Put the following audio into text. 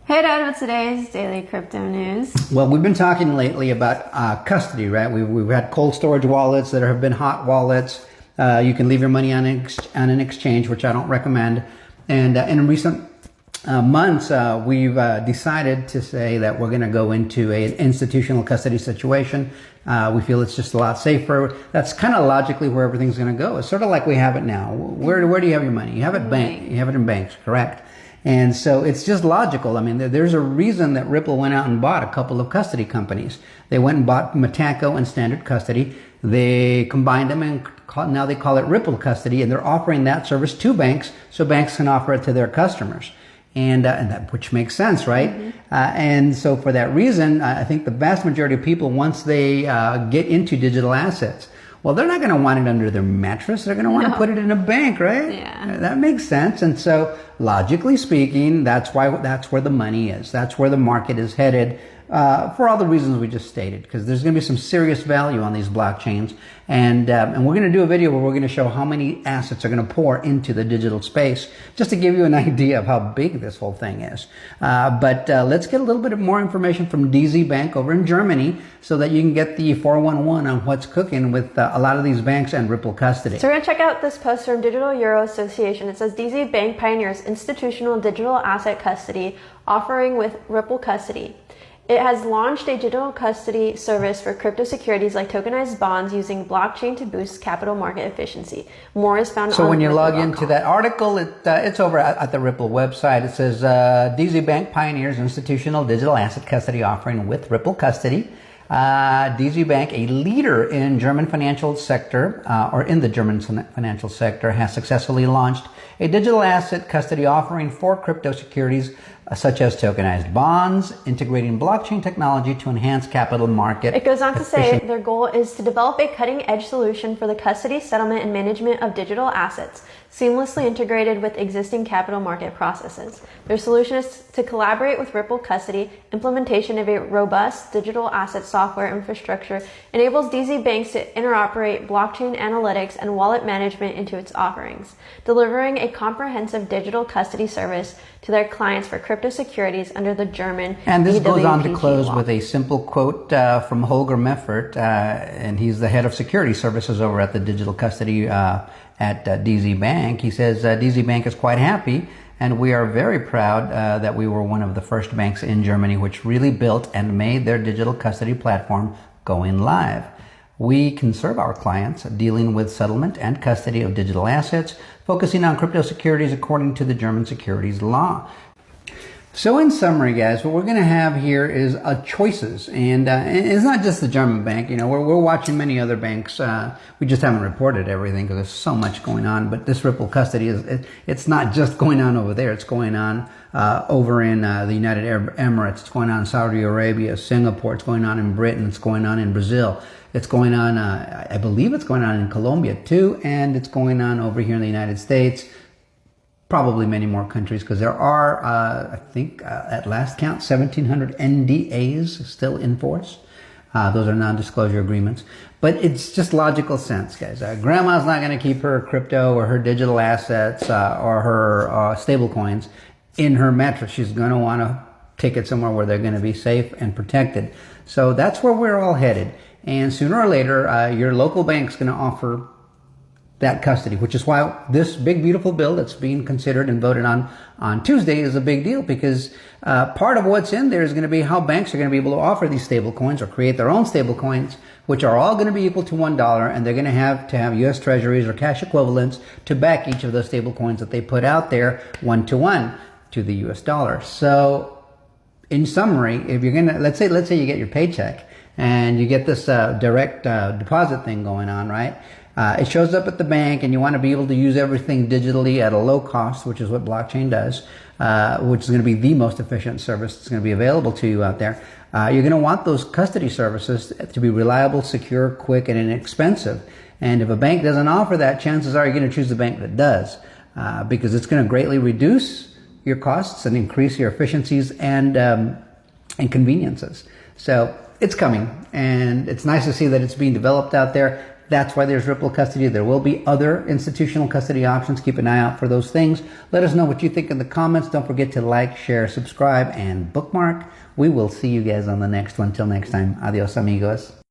Hey Dad, what's today's daily crypto news? Well, we've been talking lately about custody, right? We've had cold storage wallets that have been hot wallets. You can leave your money on an exchange, which I don't recommend. And in recent months, we've decided to say that we're going to go into an institutional custody situation. We feel it's just a lot safer. That's kind of logically where everything's going to go. It's sort of like we have it now. Where do you have your money? You have it You have it in banks, correct? And so it's just logical. I mean, there's a reason that Ripple went out and bought a couple of custody companies. They went and bought Metaco and Standard Custody. They combined them and now they call it Ripple Custody, and they're offering that service to banks so banks can offer it to their customers. And that, which makes sense, right? Mm-hmm. And so for that reason, I think the vast majority of people, once they get into digital assets, well, they're not going to want it under their mattress. They're going to want to put it in a bank, right? Yeah. That makes sense. And so, logically speaking, that's where the money is. That's where the market is headed, for all the reasons we just stated. Because there's going to be some serious value on these blockchains, and we're going to do a video where we're going to show how many assets are going to pour into the digital space, just to give you an idea of how big this whole thing is. But let's get a little bit more information from DZ Bank over in Germany, so that you can get the 411 on what's cooking with a lot of these banks and Ripple Custody. So we're going to check out this post from Digital Euro Association. It says DZ Bank pioneers institutional digital asset custody offering with Ripple Custody. It has launched a digital custody service for crypto securities like tokenized bonds using blockchain to boost capital market efficiency. More is found on So when you log Ripple.com. into that article, it's over at the Ripple website. It says DZ Bank pioneers institutional digital asset custody offering with Ripple Custody. DZ Bank, a leader in German financial sector, or in the German financial sector, has successfully launched a digital asset custody offering for crypto securities such as tokenized bonds, integrating blockchain technology to enhance capital market. It goes on to say their goal is to develop a cutting-edge solution for the custody, settlement, and management of digital assets, seamlessly integrated with existing capital market processes. Their solution is to collaborate with Ripple Custody. Implementation of a robust digital asset software infrastructure enables DZ Banks to interoperate blockchain analytics and wallet management into its offerings, delivering a comprehensive digital custody service to their clients for crypto securities under the German And this goes on to DWPG close law. with a simple quote from Holger Meffert, and he's the head of security services over at the digital custody at DZ Bank. He says DZ Bank is quite happy, and we are very proud that we were one of the first banks in Germany which really built and made their digital custody platform going live. We can serve our clients dealing with settlement and custody of digital assets, focusing on crypto securities according to the German securities law. So in summary, guys, what we're going to have here is choices, and it's not just the German bank. You know, we're watching many other banks. We just haven't reported everything because there's so much going on. But this Ripple Custody it's not just going on over there. It's going on over in the United Arab Emirates. It's going on in Saudi Arabia, Singapore. It's going on in Britain. It's going on in Brazil. It's going on, I believe it's going on in Colombia too, and it's going on over here in the United States. Probably many more countries, because there are, I think, at last count, 1,700 NDAs still in force. Those are non-disclosure agreements. But it's just logical sense, guys. Grandma's not going to keep her crypto or her digital assets or her stable coins in her mattress. She's going to want to take it somewhere where they're going to be safe and protected. So that's where we're all headed. And sooner or later, your local bank's going to offer that custody, which is why this big, beautiful bill that's being considered and voted on Tuesday is a big deal, because part of what's in there is going to be how banks are going to be able to offer these stable coins or create their own stable coins, which are all going to be equal to $1, and they're going to have U.S. treasuries or cash equivalents to back each of those stable coins that they put out there 1-to-1 to the U.S. dollar. So in summary, if you're going to, let's say you get your paycheck and you get this direct deposit thing going on, right? It shows up at the bank, and you want to be able to use everything digitally at a low cost, which is what blockchain does, which is going to be the most efficient service that's going to be available to you out there. You're going to want those custody services to be reliable, secure, quick, and inexpensive. And if a bank doesn't offer that, chances are you're going to choose the bank that does, because it's going to greatly reduce your costs and increase your efficiencies and conveniences. So it's coming, and it's nice to see that it's being developed out there. That's why there's Ripple Custody. There will be other institutional custody options. Keep an eye out for those things. Let us know what you think in the comments. Don't forget to like, share, subscribe, and bookmark. We will see you guys on the next one. Till next time. Adios, amigos.